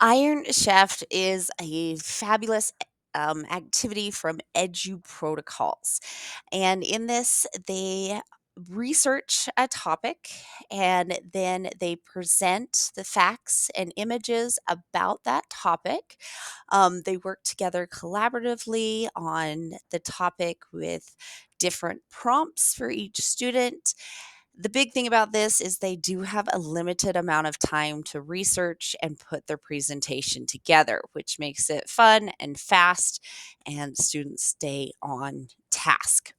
Iron Chef is a fabulous activity from EduProtocols. And in this, they research a topic and then they present the facts and images about that topic. They work together collaboratively on the topic with different prompts for each student. The big thing about this is they do have a limited amount of time to research and put their presentation together, which makes it fun and fast, and students stay on task.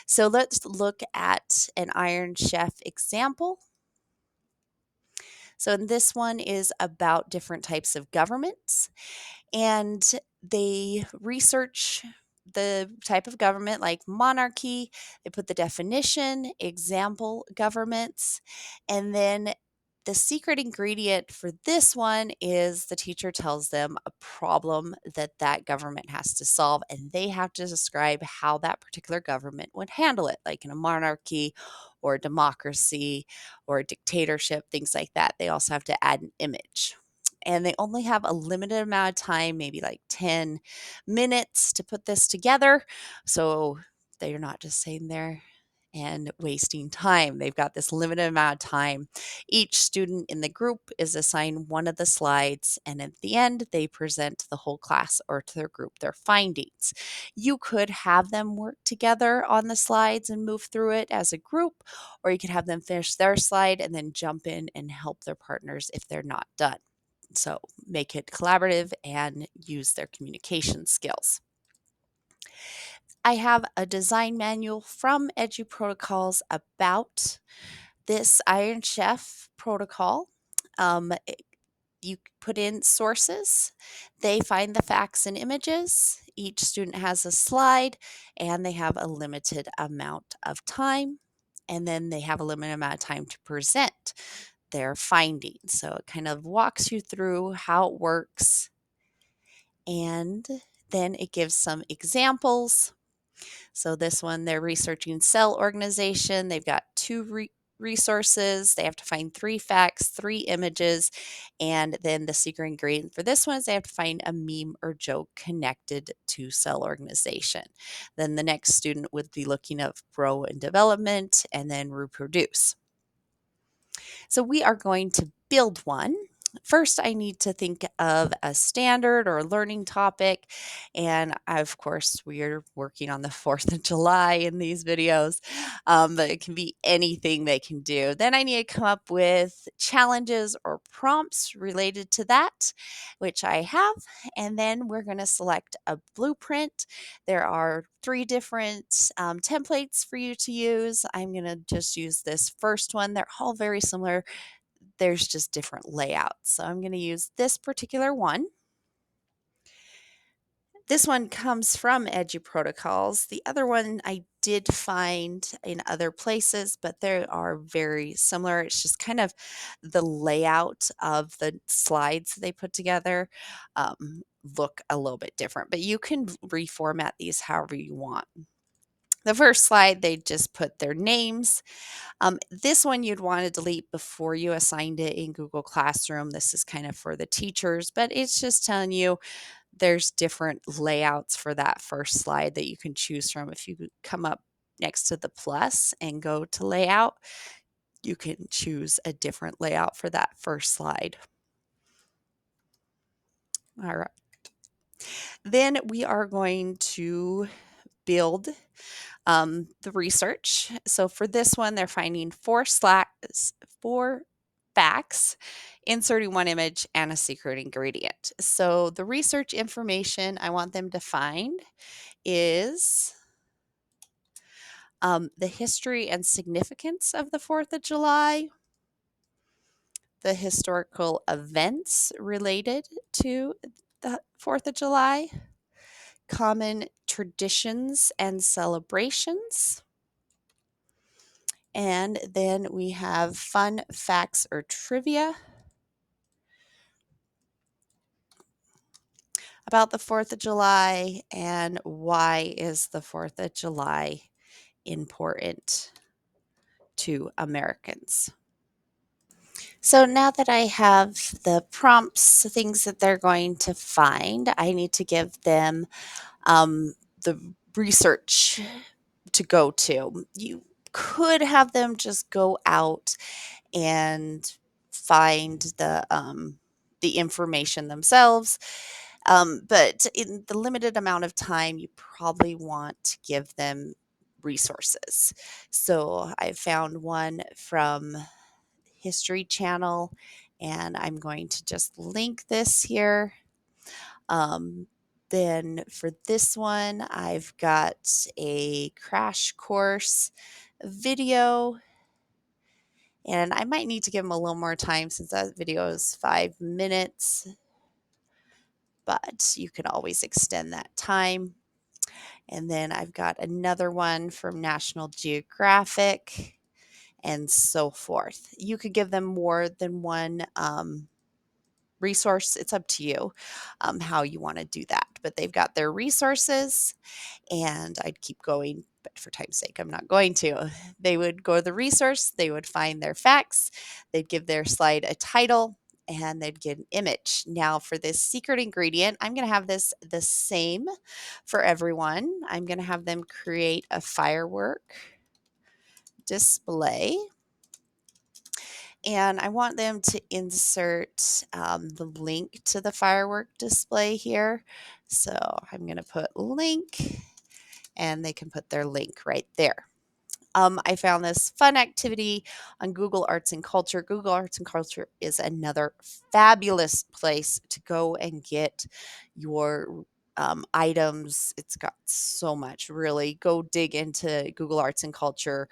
So let's look at an Iron Chef example. So this one is about different types of governments, and they research the type of government like monarchy. They put the definition, example governments, and then the secret ingredient for this one is the teacher tells them a problem that that government has to solve, and they have to describe how that particular government would handle it, like in a monarchy or a democracy or a dictatorship, things like that. They also have to add an image, and they only have a limited amount of time, maybe like 10 minutes to put this together. So they're not just sitting there and wasting time. They've got this limited amount of time. Each student in the group is assigned one of the slides, and at the end, they present to the whole class or to their group their findings. You could have them work together on the slides and move through it as a group, or you could have them finish their slide and then jump in and help their partners if they're not done. So make it collaborative and use their communication skills. I have a design manual from EduProtocols about this Iron Chef protocol. You put in sources, they find the facts and images. Each student has a slide and they have a limited amount of time. And then they have a limited amount of time to present their findings. So it kind of walks you through how it works, and then it gives some examples. So this one, they're researching cell organization. They've got two resources. They have to find 3 facts, 3 images, and then the secret ingredient for this one is they have to find a meme or joke connected to cell organization. Then the next student would be looking at grow and development and then reproduce. So we are going to build one. First, I need to think of a standard or a learning topic. And of course, we are working on the 4th of July in these videos, but it can be anything they can do. Then I need to come up with challenges or prompts related to that, which I have. And then we're going to select a blueprint. There are 3 different templates for you to use. I'm going to just use this first one. They're all very similar. There's just different layouts. So I'm going to use this particular one. This one comes from EduProtocols. The other one I did find in other places, but they are very similar. It's just kind of the layout of the slides they put together look a little bit different, but you can reformat these however you want. The first slide, they just put their names. This one you'd want to delete before you assigned it in Google Classroom. This is kind of for the teachers, but it's just telling you there's different layouts for that first slide that you can choose from. If you come up next to the plus and go to layout, you can choose a different layout for that first slide. All right. Then we are going to build the research. So for this one, they're finding 4 facts, inserting 1 image and a secret ingredient. So the research information I want them to find is the history and significance of the 4th of July, the historical events related to the 4th of July, common traditions and celebrations. And then we have fun facts or trivia about the 4th of July and why is the 4th of July important to Americans. So now that I have the prompts, things that they're going to find, I need to give them the research to go to. You could have them just go out and find the information themselves. But in the limited amount of time, you probably want to give them resources. So I found one from History Channel, and I'm going to just link this here. Um, then for this one, I've got a crash course video, and I might need to give them a little more time since that video is 5 minutes, but you can always extend that time. And then I've got another one from National Geographic and so forth. You could give them more than one resource. It's up to you how you want to do that. But they've got their resources, and I'd keep going, but for time's sake, I'm not going to. They would go to the resource, they would find their facts, they'd give their slide a title, and they'd get an image. Now, for this secret ingredient, I'm going to have this the same for everyone. I'm going to have them create a firework display, and I want them to insert the link to the firework display here. So I'm going to put link, and they can put their link right there. I found this fun activity on Google Arts and Culture. Google Arts and Culture is another fabulous place to go and get your items. It's got so much, really. Go dig into Google Arts and Culture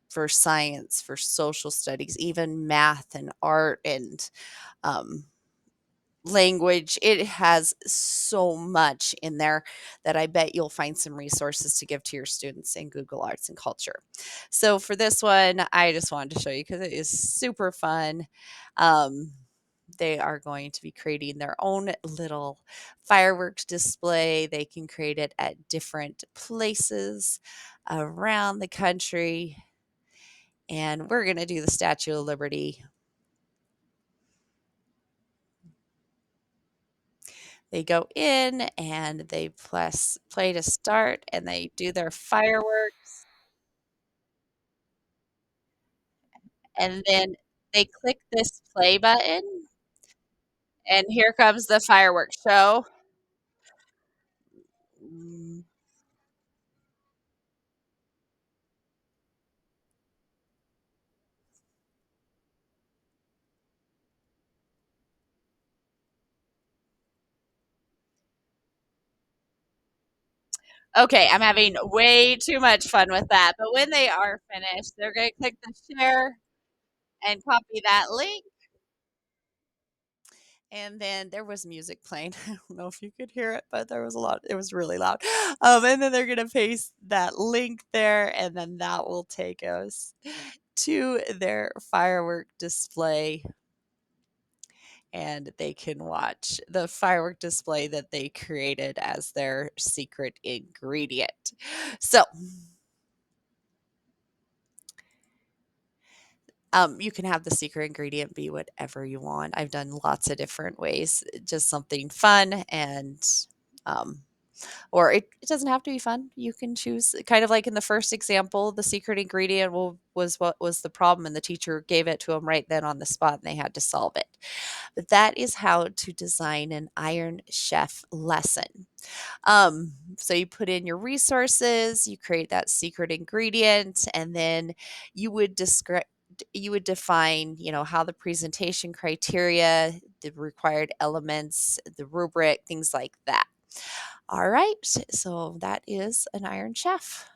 for science, for social studies, even math and art and um, language. It has so much in there that I bet you'll find some resources to give to your students in Google Arts and Culture. So for this one, I just wanted to show you because it is super fun. Um, they are going to be creating their own little fireworks display. They can create it at different places around the country. And we're going to do the Statue of Liberty. They go in and they press play to start, and they do their fireworks, and then they click this play button, and here comes the fireworks show. Mm, okay, I'm having way too much fun with that, but when they are finished, they're gonna click the share and copy that link, and then there was music playing. I don't know if you could hear it, but there was a lot. It was really loud. And then they're gonna paste that link there, and then that will take us to their firework display, and they can watch the firework display that they created as their secret ingredient. So, you can have the secret ingredient be whatever you want. I've done lots of different ways, just something fun and um, or it doesn't have to be fun. You can choose kind of like in the first example, the secret ingredient was what was the problem, and the teacher gave it to them right then on the spot, and they had to solve it. But that is how to design an Iron Chef lesson. So you put in your resources, you create that secret ingredient, and then you would describe you would define, how the presentation criteria, the required elements, the rubric, things like that. All right, so that is an Iron Chef.